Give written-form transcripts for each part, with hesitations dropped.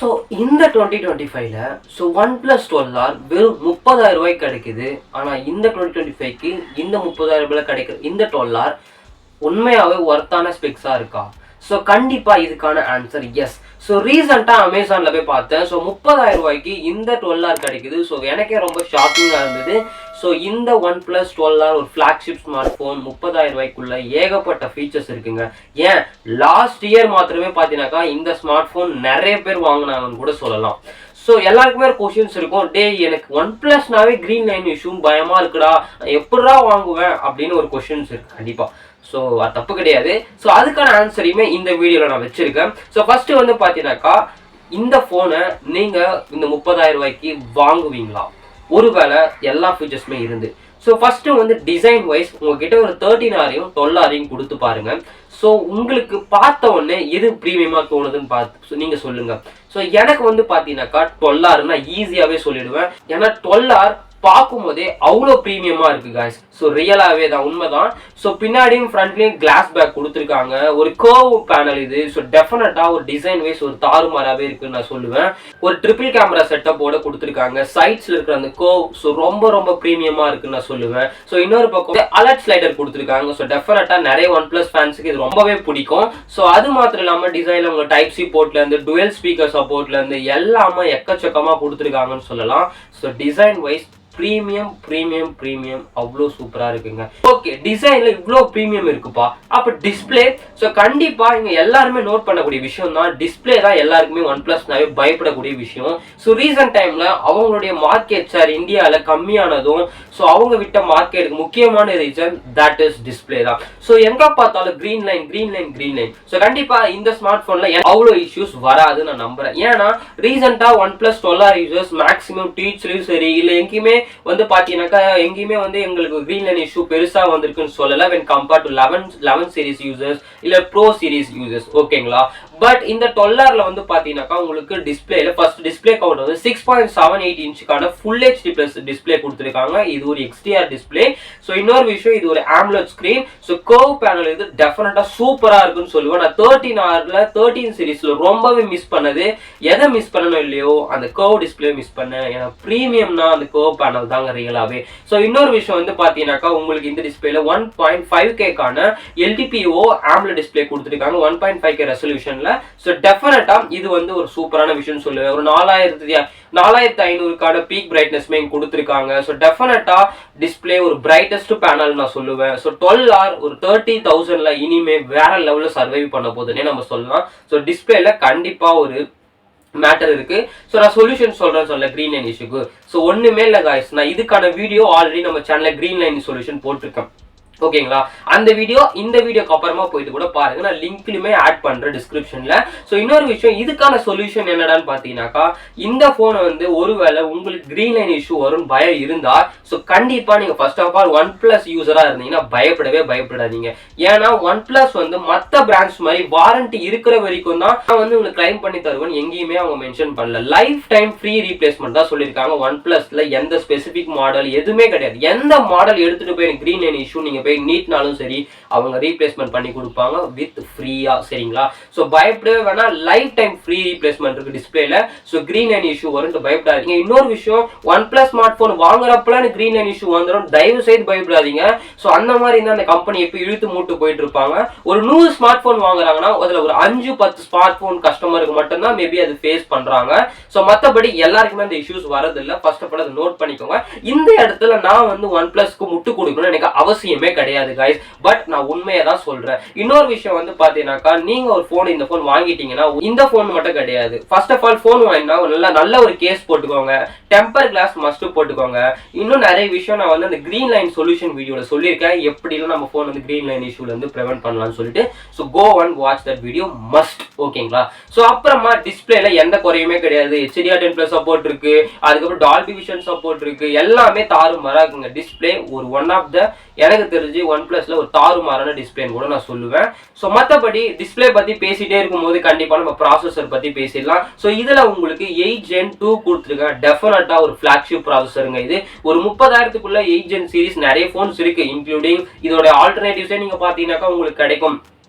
So இந்த 2025ல so OnePlus 12R வெறும் 30,000 ரூபாய்க்கு கிடைக்குது. ஆனால் இந்த 2025க்கு இந்த 30,000 ரூபாயில் கிடைக்கிற இந்த 12R உண்மையாகவே ஒர்த்தான ஸ்பெக்ஸாக இருக்கா? ஸோ கண்டிப்பாக இதுக்கான ஆன்சர் எஸ். ஸோ ரீசெண்டாக அமேசானில் போய் பார்த்தேன். ஸோ 30,000 ரூபாய்க்கு இந்த 12R கிடைக்குது. ஸோ எனக்கே ரொம்ப ஷாக்கிங்காக இருந்தது. ஸோ இந்த OnePlus 12R ஒரு ஃப்ளாக்ஷிப் ஸ்மார்ட் ஃபோன் 30,000 ரூபாய்க்குள்ள ஏகப்பட்ட ஃபீச்சர்ஸ் இருக்குங்க. ஏன் லாஸ்ட் இயர் மாத்திரமே பார்த்தீங்கன்னாக்கா இந்த ஸ்மார்ட் ஃபோன் நிறைய பேர் வாங்கினாங்கன்னு கூட சொல்லலாம். ஸோ எல்லாருக்குமே ஒரு கொஷின்ஸ் இருக்கும், டே எனக்கு OnePlusனாவே க்ரீன் லைன் இஷ்யூ பயமாக இருக்குடா, எப்படா வாங்குவேன் அப்படின்னு ஒரு கொஷின்ஸ் இருக்குது கண்டிப்பாக. ஸோ அது தப்பு கிடையாது. ஸோ அதுக்கான ஆன்சரையுமே இந்த வீடியோவில் நான் வச்சுருக்கேன். ஸோ ஃபஸ்ட்டு வந்து பார்த்தீங்கன்னாக்கா இந்த ஃபோனை நீங்கள் இந்த 30,000 ரூபாய்க்கு வாங்குவீங்களா? ஒருவேளை எல்லா ஃபீச்சர்ஸுமே இருந்து. ஸோ ஃபஸ்ட்டு வந்து டிசைன் வைஸ் உங்ககிட்ட ஒரு 13R-ஐயும் 12R-ஐயும் கொடுத்து பாருங்க. ஸோ உங்களுக்கு பார்த்த உடனே எது ப்ரீமியமாக தோணுதுன்னு பார்த்து நீங்கள் சொல்லுங்கள். ஸோ எனக்கு வந்து பார்த்தீங்கன்னாக்கா 12R நான் ஈஸியாகவே சொல்லிடுவேன். ஏன்னா 12R பார்க்கும்போதே அவ்வளோ ப்ரீமியமாக இருக்குது காய்ஸ். ஸோ ரியலாகவே தான் உண்மைதான். ஸோ பின்னாடியும் ஃப்ரண்ட்லேயும் கிளாஸ் பேக் கொடுத்துருக்காங்க, ஒரு கர்வ் பேனல் இது. ஸோ டெஃபினட்டாக ஒரு டிசைன் வைஸ் ஒரு தாறுமாறாகவே இருக்குன்னு நான் சொல்லுவேன். ஒரு ட்ரிபிள் கேமரா செட்டப்போட கொடுத்துருக்காங்க, சைட்ஸில் இருக்கிற அந்த கர்வ் ஸோ ரொம்ப ப்ரீமியமாக இருக்குன்னு நான் சொல்லுவேன். ஸோ இன்னொரு பக்கம் அலர்ட் ஸ்லைடர் கொடுத்துருக்காங்க. ஸோ டெஃபினட்டாக நிறைய OnePlus ஃபேன்ஸுக்கு இது ரொம்பவே பிடிக்கும். ஸோ அது மாத்திரம் இல்லாமல் டிசைனில் உங்கள் டைப் சி போர்ட்லேருந்து டுவெல் ஸ்பீக்கர் சப்போர்ட்லேருந்து எல்லாமே எக்கச்சக்கமாக கொடுத்துருக்காங்கன்னு சொல்லலாம். ஸோ டிசைன் வைஸ் ப்ரீமியம் அவ்வளோ சூப்பராக இருக்குங்க. ஓகே, டிசைன்ல இவ்வளோ ப்ரீமியம் இருக்குப்பா. அப்போ டிஸ்பிளே, ஸோ கண்டிப்பாக இங்கே எல்லாருமே நோட் பண்ணக்கூடிய விஷயம் தான் டிஸ்பிளே தான். எல்லாருக்குமே OnePlusனாவே பயப்படக்கூடிய விஷயம். ஸோ ரீசன்ட் டைம்ல அவங்களுடைய மார்க்கெட் ஷேர் இந்தியாவில் கம்மியானதும் ஸோ அவங்க விட்ட மார்க்கெட்டுக்கு முக்கியமான ரீசன் தட் இஸ் டிஸ்பிளே தான். ஸோ எங்க பார்த்தாலும் க்ரீன் லைன். ஸோ கண்டிப்பாக இந்த ஸ்மார்ட் ஃபோனில் அவ்வளோ இஷ்யூஸ் வராதுன்னு நான் நம்புறேன். ஏன்னா ரீசெண்டாக OnePlus 12R யூசர்ஸ் மேக்ஸிமம் ட்வீட்ஸ்லையும் சரி இல்லை எங்கேயுமே வந்து பாத்தீங்கன்னாக்கா எங்கேயுமே வந்து எங்களுக்கு கிரீன் லைன் இஷ்யூ பெருசா வந்திருக்குன்னு சொல்லல when compared to 11 series users இல்ல ப்ரோ சீரிஸ் யூசர்ஸ். ஓகேங்களா? பட் இந்த 12Rல வந்து பாத்தீங்கன்னாக்கா உங்களுக்கு டிஸ்பிளேல ஃபர்ஸ்ட் டிஸ்பிளே கவுண்ட் வந்து 6.78 இன்ச்சுக்கான ஃபுல் HD பிளஸ் டிஸ்பிளே கொடுத்துருக்காங்க. இது ஒரு XDR டிஸ்பிளே. ஸோ இன்னொரு விஷயம், இது ஒரு AMOLED screen. So curve panel இது டெஃபினட்டா சூப்பரா இருக்குன்னு சொல்லுவேன். நான் 13 சீரிஸ்ல ரொம்பவே மிஸ் பண்ணது, எதை மிஸ் பண்ணணும் இல்லையோ அந்த கர்வ் டிஸ்பிளே மிஸ் பண்ணேன். ஏன்னா ப்ரீமியம்னா அந்த கர்வ் பேனல் தாங்க ரியலாவே. ஸோ இன்னொரு விஷயம் வந்து பாத்தீங்கன்னாக்கா உங்களுக்கு இந்த டிஸ்பிளேல 1.5K LTPO AMOLED டிஸ்பிளே கொடுத்துருக்காங்க 1.5K ரெசல்யூஷன்ல. ஸோ டெஃபினட்டா இது வந்து ஒரு சூப்பரான விஷயம் சொல்லுவேன். ஒரு 4500 பீக் பிரைட்னஸ்மே கொடுத்துருக்காங்க. ஸோ டெஃபினட்டா டிஸ்பிளே ஒரு பிரைட்டஸ்ட் பேனல் நான் சொல்லுவேன். ஸோ 12R ஒரு 30,000ல இனிமே வேற லெவலில் சர்வைவ் பண்ண போதுன்னே நம்ம சொல்லலாம். ஸோ டிஸ்பிளேல கண்டிப்பா ஒரு மேட்டர் இருக்கு. ஸோ நான் சொல்யூஷன் சொல்றேன் கிரீன் லைன் இஷ்யூக்கு. ஸோ ஒண்ணுமே இல்லை காய்ஸ், நான் இதுக்கான வீடியோ ஆல்ரெடி நம்ம சேனல்ல கிரீன் லைன் சொல்யூஷன் போட்டிருக்கேன். ஓகேங்களா? அந்த வீடியோ இந்த வீடியோக்கு அப்புறமா போயிட்டு கூட பாருங்க, நான் லிங்க்லயுமே ஆட் பண்றேன் டிஸ்கிரிப்ஷன்ல. ஸோ இன்னொரு விஷயம், இதுக்கான சொல்யூஷன் என்னடான்னு பாத்தீங்கன்னாக்கா இந்த போனை வந்து ஒருவேளை உங்களுக்கு கிரீன் லைன் இஷ்யூ வரும் பயம் இருந்தா ஸோ கண்டிப்பா நீங்க ஃபர்ஸ்ட் ஆஃப் ஆல் OnePlus யூசரா இருந்தீங்கன்னா பயப்படாதீங்க. ஏன்னா OnePlus வந்து மற்ற பிராண்ட்ஸ் மாதிரி வாரண்டி இருக்கிற வரைக்கும் தான் நான் வந்து உங்களுக்கு கிளைம் பண்ணி தருவேன் எங்கேயுமே அவங்க மென்ஷன் பண்ணல. லைஃப் டைம் ஃப்ரீ ரீப்ளேஸ்மெண்ட் தான் சொல்லியிருக்காங்க. OnePlusல எந்த ஸ்பெசிபிக் மாடல் எதுவுமே கிடையாது. எந்த மாடல் எடுத்துட்டு போய் கிரீன் லைன் இஷ்யூ நீங்க நீட்னாலும் சரி அவங்க ரீப்ளேஸ்மெண்ட் பண்ணி கொடுப்பாங்க வித் ஃப்ரீயா. சரிங்களா? சோ பயப்படவே வேணாம், லைஃப் டைம் ஃப்ரீ ரீப்ளேஸ்மெண்ட் இருக்கு டிஸ்பிளேல. சோ கிரீன் லைன் இஷ்யூ வரும், பயப்படாதீங்க. இன்னொரு விஷயம், OnePlus ஸ்மார்ட் போன் வாங்குறப்பலாம் கிரீன் லைன் இஷ்யூ வந்துடும், தயவு செய்து பயப்படாதீங்க. சோ அந்த மாதிரி இருந்தா அந்த கம்பெனி எப்ப இழுத்து மூட்டு போயிட்டு இருப்பாங்க. ஒரு 100 ஸ்மார்ட் போன் வாங்குறாங்கன்னா அதுல ஒரு 5-10 ஸ்மார்ட் போன் கஸ்டமருக்கு மட்டும்தான் மேபி அது ஃபேஸ் பண்றாங்க. சோ மத்தபடி எல்லாருக்குமே அந்த இஷ்யூஸ் வரதில்லை. ஃபர்ஸ்ட் ஆஃப் ஆல் அதை நோட் பண்ணிக்கோங்க. இந்த இடத்துல நான் வந்து OnePlusக்கு முட்டு கொடுக்கணும் எனக்கு அவசியமே கிடையாது guys. பட் நான் உண்மையை தான் சொல்றேன். இன்னொரு விஷயம் வந்து பாத்தீங்கன்னாக்கா நீங்க ஒரு போன் இந்த போன் வாங்கிட்டீங்கன்னா இந்த போன் மட்டும் கிடையாது. ஃபர்ஸ்ட் ஆஃப் ஆல் போன் வாங்கினா நல்ல ஒரு கேஸ் போட்டுக்கோங்க, டெம்பர் கிளாஸ் மஸ்ட் போட்டுக்கோங்க. இன்னும் நிறைய விஷயம் நான் வந்து அந்த கிரீன் லைன் சொல்யூஷன் வீடியோல சொல்லியிருக்கேன், எப்படிலாம் நம்ம போன் வந்து கிரீன் லைன் இஷ்யூல இருந்து பிரிவென்ட் பண்ணலாம்னு சொல்லிட்டு. So go and watch that video must. ஓகேங்களா? ஸோ அப்புறமா டிஸ்பிளேல எந்த குறையுமே கிடையாது. HDR10+ சப்போர்ட் இருக்கு, அதுக்கப்புறம் டால்பி விஷன் சப்போர்ட் இருக்கு, எல்லாமே தாறுமாறா இருக்குங்க. டிஸ்பிளே ஒரு ஒன் ஆஃப் த எனக்கு தெரிஞ்சு OnePlusல ஒரு தாறுமாறான டிஸ்பிளேன்னு கூட நான் சொல்லுவேன். ஸோ மற்றபடி டிஸ்பிளே பத்தி பேசிட்டே இருக்கும்போது கண்டிப்பா நம்ம ப்ராசஸர் பத்தி பேசிடலாம். ஸோ இதுல உங்களுக்கு 8 Gen 2 கொடுத்துருக்கேன். டெஃபினட்டா ஒரு ஃபிளாக்ஷிப் ப்ராசஸருங்க. இது ஒரு 30,000க்குள்ள 8 Gen சீரிஸ் நிறைய போன்ஸ் இருக்கு, இன்க்ளூடிங் இதோட ஆல்டர்னேட்டிவ்ஸே நீங்க பாத்தீங்கன்னாக்கா உங்களுக்கு கிடைக்கும்.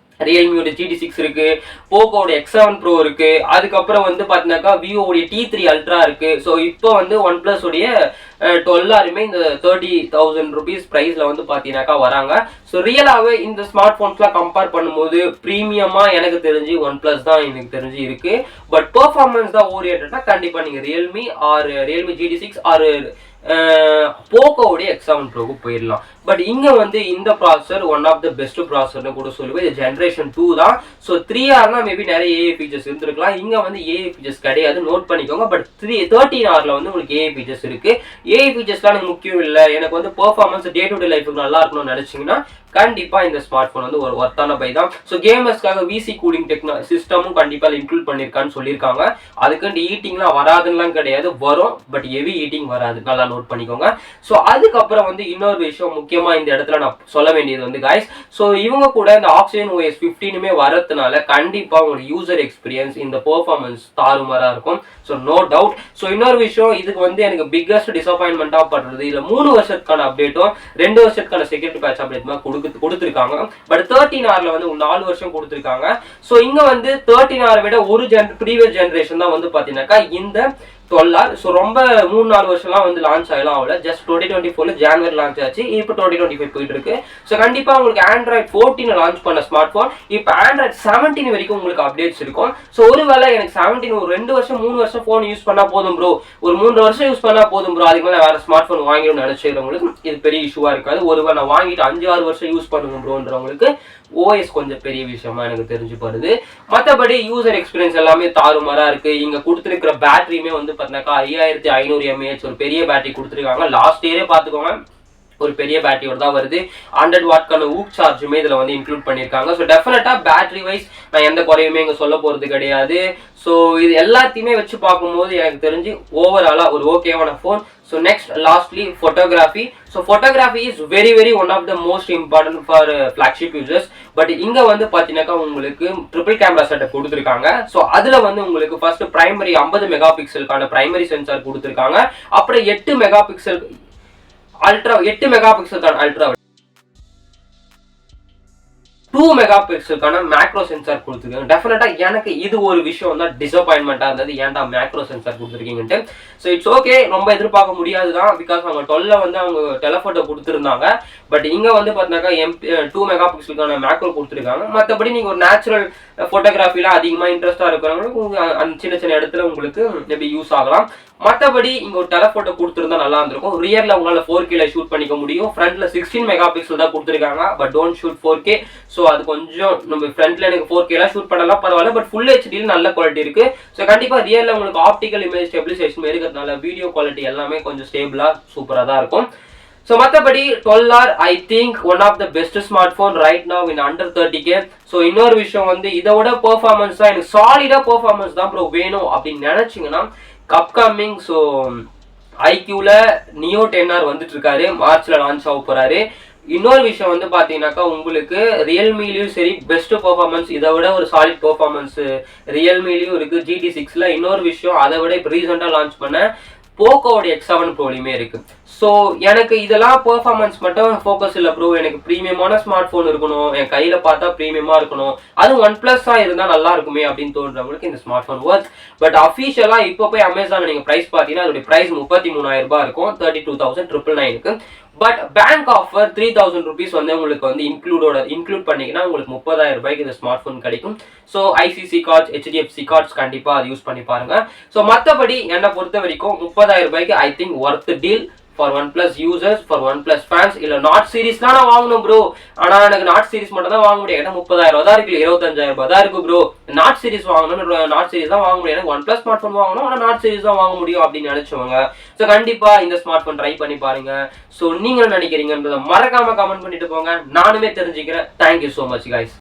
ரியல்மியோட GT6 இருக்கு, போக்கோட X7 Pro இருக்கு, அதுக்கப்புறம் வந்து பார்த்தீங்கன்னாக்கா விவோடைய T3 அல்ட்ரா இருக்கு. ஸோ இப்போ வந்து ஒன் பிளஸ் உடைய 12 இந்த 30,000 rupees ப்ரைஸ்ல வந்து பார்த்தீங்கன்னாக்கா வராங்க. ஸோ ரியலாகவே இந்த ஸ்மார்ட் ஃபோன்ஸ்லாம் கம்பேர் பண்ணும்போது ப்ரீமியமாக எனக்கு தெரிஞ்சு ஒன் பிளஸ் தான் எனக்கு தெரிஞ்சு இருக்கு. பட் பெர்ஃபார்மன்ஸ் தான் ஓரியன்டா கண்டிப்பாக நீங்கள் ரியல்மி GT6 ஆர் போக்கோவுடைய X7 ப்ரோக்கு போயிடலாம். பட் இங்க வந்து இந்த processor one of the best ப்ராசஸர்னு கூட சொல்லுவேன். இது ஜென்ரேஷன் 2 தான். ஸோ 3R மேபி நிறைய ஏஐ ஃபீச்சர்ஸ் இருந்திருக்கலாம். இங்க வந்து ஏஐ ஃபீச்சர்ஸ் கிடையாது, நோட் பண்ணிக்கோங்க. பட் 13R வந்து உங்களுக்கு ஏஐ ஃபீச்சர்ஸ் இருக்கு. ஏஐ ஃபீச்சர்ஸ்லாம் எனக்கு முக்கியம் இல்லை, எனக்கு வந்து பெர்ஃபார்மன்ஸ் டே டு டே லைஃபுக்கு நல்லா இருக்கணும்னு நினைச்சீங்கன்னா கண்டிப்பா இந்த ஸ்மார்ட் போன் வந்து ஒரு ஒர்த்தான பை தான். ஸோ கேமர்ஸ்க்காக விசி கூலிங் சிஸ்டமும் கண்டிப்பா இன்க்ளூட் பண்ணிருக்கான்னு சொல்லியிருக்காங்க. அதுக்கு ஈட்டிங்லாம் வராதுலாம் கிடையாது, வரும். பட் ஹெவி ஈட்டிங் வராது, நல்லா நோட் பண்ணிக்கோங்க. ஸோ அதுக்கப்புறம் வந்து இன்னொரு விஷயம் முக்கியமா இந்த இடத்துல நான் சொல்ல வேண்டியது வந்து கைஸ், ஸோ இவங்க கூட இந்த ஆக்சிஜன் OS 15 வரதுனால கண்டிப்பா உங்களுக்கு யூசர் எக்ஸ்பீரியன்ஸ் இந்த பெர்ஃபார்மன்ஸ் தாறுமாறா இருக்கும். So no doubt. ஸோ இன்னொரு விஷயம், இதுக்கு வந்து எனக்கு பிக்கஸ்ட் டிசப்பாயின்மெண்டா பண்றது, இதுல 3 வருஷத்துக்கான அப்டேட்டும் 2 வருஷத்துக்கான செக்யூரிட்டி பேட்ச் அப்டேட் கொடுத்துருக்காங்க. பட் 13R வந்து 4 வருஷம் கொடுத்துருக்காங்க. ஸோ இங்க வந்து 13R விட ஒரு ப்ரீவியஸ் ஜென்ரேஷன் தான் வந்து பாத்தீங்கன்னாக்கா இந்த 12R. ஸோ ரொம்ப 3-4 வருஷம்லாம் வந்து லான்ச் ஆகலாம் ஆகல, ஜஸ்ட் 2024 ஜான்வரி லான்ச் ஆச்சு. இப்போ 2025 போயிட்டு இருக்கு. ஸோ கண்டிப்பா உங்களுக்கு Android 14 லான்ச் பண்ண ஸ்மார்ட் போன் இப்போ Android 17 வரைக்கும் உங்களுக்கு அப்டேட்ஸ் இருக்கும். ஸோ ஒருவேளை எனக்கு 17 ஒரு 2 வருஷம் 3 வருஷம் போன் யூஸ் பண்ணா போதும் ப்ரோ, ஒரு 3 வருஷம் யூஸ் பண்ணா போதும் ப்ரோ, அதுக்கு மேலே வேற ஸ்மார்ட் போன் வாங்கிடும் நினைச்சிருக்கவங்களுக்கு இது பெரிய இஷ்யூவா இருக்காது. ஒருவேளை நான் வாங்கிட்டு 5-6 வருஷம் யூஸ் பண்ணுங்க ப்ரோன்றவங்களுக்கு OS கொஞ்சம் பெரிய விஷயமா எனக்கு தெரிஞ்சு போறது. மற்றபடி யூசர் எக்ஸ்பீரியன்ஸ் எல்லாமே தாறுமாறா இருக்கு. இங்க கொடுத்துருக்கிற பேட்டரியுமே வந்து பார்த்தீங்கன்னாக்கா 5500 mAh ஒரு பெரிய பேட்டரி கொடுத்துருக்காங்க. லாஸ்ட் இயரே பார்த்துக்கோங்க ஒரு பெரிய பேட்டரியோட தான் வருது. 100 வாட்க்கான ஊக் சார்ஜுமே இதுல வந்து இன்க்ளூட் பண்ணியிருக்காங்க. ஸோ டெஃபினட்டா பேட்டரி வைஸ் நான் எந்த குறையுமே இங்க சொல்ல போறது கிடையாது. ஸோ இது எல்லாத்தையுமே வச்சு பார்க்கும்போது எனக்கு தெரிஞ்சு ஓவராலா ஒரு ஓகேவான phone. So next lastly photography. So photography is very one of the most important for flagship users. But இங்க வந்து பாத்தீங்கன்னாக்கா உங்களுக்கு ட்ரிபிள் கேமரா செட்டப் கொடுத்துருக்காங்க. ஸோ அதுல வந்து உங்களுக்கு ஃபர்ஸ்ட் பிரைமரி 50 மெகா பிக்சலுக்கான பிரைமரி சென்சார் கொடுத்துருக்காங்க. அப்புறம் 8 மெகா பிக்சல் அல்ட்ரா 8 மெகா பிக்சலுக்கான அல்ட்ரா 2 மெகா பிக்சலுக்கான மேக்ரோ சென்சார் கொடுத்துருக்காங்க. டெஃபினட்டா எனக்கு இது ஒரு விஷயம் தான் டிசப்பாயின்மெண்டா இருந்தது, ஏன்டா மேக்ரோ சென்சார் கொடுத்துருக்கீங்கன்ட்டு. ஸோ இட்ஸ் ஓகே, ரொம்ப எதிர்பார்க்க முடியாதுதான். பிகாஸ் அவங்க 12 வந்து அவங்க டெலஃபோட்டோ கொடுத்துருந்தாங்க. பட் இங்க வந்து பார்த்தீங்கன்னா 2 மெகா பிக்சலுக்கான மேக்ரோ கொடுத்துருக்காங்க. மற்றபடி நீங்க ஒரு நேச்சுரல் போட்டோகிராஃபில அதிகமா இன்ட்ரெஸ்டா இருக்கிறவங்களுக்கு சின்ன சின்ன இடத்துல உங்களுக்கு எப்படி யூஸ் ஆகலாம். மற்றபடி இங்க ஒரு டெலஃபோட்டோ கொடுத்துருந்தா நல்லா இருந்திருக்கும். ரியர்ல உங்களால 4K ஷூட் பண்ணிக்க முடியும். ஃப்ரண்ட்ல 16 மெகா பிக்சல் தான் கொடுத்துருக்காங்க. But don't shoot 4K. So அது கொஞ்சம் நம்ம ஃப்ரண்ட்ல எனக்கு 4K ஷூட் பண்ணலாம் பரவாயில்ல. பட் ஃபுல் ஹெச்டியில் நல்ல குவாலிட்டி இருக்கு. ஸோ கண்டிப்பா ரியர்ல உங்களுக்கு ஆப்டிக்கல் இமேஜ் ஸ்டெபிலைசேஷன் இருக்கிறதுனால வீடியோ குவாலிட்டி எல்லாமே கொஞ்சம் ஸ்டேபிளா சூப்பரா தான் இருக்கும். ஸோ மற்றபடி 12R I think one of the best smart phone right now in under 30K. So இன்னொரு விஷயம் வந்து இதோட பெர்ஃபார்மன்ஸ் தான் எனக்கு சாலிடா பெர்ஃபார்மன்ஸ் தான் ப்ரோ வேணும் அப்படின்னு நினைச்சீங்கன்னா அப்கமிங் ஸோ ஐக்யூல நியோ 10R வந்துட்டு இருக்காரு, மார்ச்ல லான்ச் ஆக போறாரு. இன்னொரு விஷயம் வந்து பாத்தீங்கன்னாக்கா உங்களுக்கு ரியல்மிலையும் சரி பெஸ்ட் பெர்ஃபார்மன்ஸ் இதை விட ஒரு சாலிட் பெர்ஃபார்மன்ஸ் ரியல்மிலையும் இருக்கு GT6ல. இன்னொரு விஷயம் அதை விட இப்போ ரீசெண்டா லான்ச் பண்ண போக்கோட X7 ப்ரோலையுமே இருக்கு. ஸோ எனக்கு இதெல்லாம் பெர்ஃபார்மன்ஸ் மட்டும் ஃபோக்கஸ் இல்லை ப்ரோ, எனக்கு ப்ரீமியமான ஸ்மார்ட் ஃபோன் இருக்கணும், என் கையில பார்த்தா ப்ரீமியமா இருக்கணும், அது OnePlus இருந்தா நல்லா இருக்குமே அப்படின்னு தோன்றவங்களுக்கு இந்த ஸ்மார்ட் ஃபோன் ஒர்க். பட் அஃபிஷியலா இப்போ போய் அமேசான் நீங்க பிரைஸ் பார்த்தீங்கன்னா அதோட பிரைஸ் 33,000 ரூபாய் இருக்கும், 32,999. பட் பேங்க் ஆஃபர் 3,000 rupees வந்து உங்களுக்கு வந்து இன்க்ளூட் பண்ணிங்கன்னா உங்களுக்கு 30,000 ரூபாய்க்கு இந்த ஸ்மார்ட் ஃபோன் கிடைக்கும். So ICC cards HDFC cards கண்டிப்பா அது யூஸ் பண்ணி பாருங்க. ஸோ மற்றபடி என்னை பொறுத்த வரைக்கும் 30,000 ரூபாய்க்கு I think worth deal for OnePlus users, for OnePlus fans. இல்லை நாட் சீரிஸ்லாம் நான் வாங்கணும் ப்ரோ, ஆனால் எனக்கு நாட் சீரிஸ் மட்டும் தான் வாங்க முடியும். ஏன்னா 30,000 தான் இருக்கு, 25,000 தான் இருக்கு ப்ரோ. நாட் சீரிஸ் வாங்கணும், நாட் சீரிஸ் தான் வாங்க முடியும். எனக்கு OnePlus ஸ்மார்ட் ஃபோன் வாங்கணும், ஆனால் நாட் சீரிஸ் தான் வாங்க முடியும் அப்படின்னு நினைச்சவங்க ஸோ கண்டிப்பா இந்த ஸ்மார்ட் ஃபோன் ட்ரை பண்ணி பாருங்க. ஸோ நீங்க நினைக்கிறீங்கன்றதை மறக்காம கமெண்ட் பண்ணிட்டு போங்க, நானுமே தெரிஞ்சுக்கிறேன். Thank you so much guys.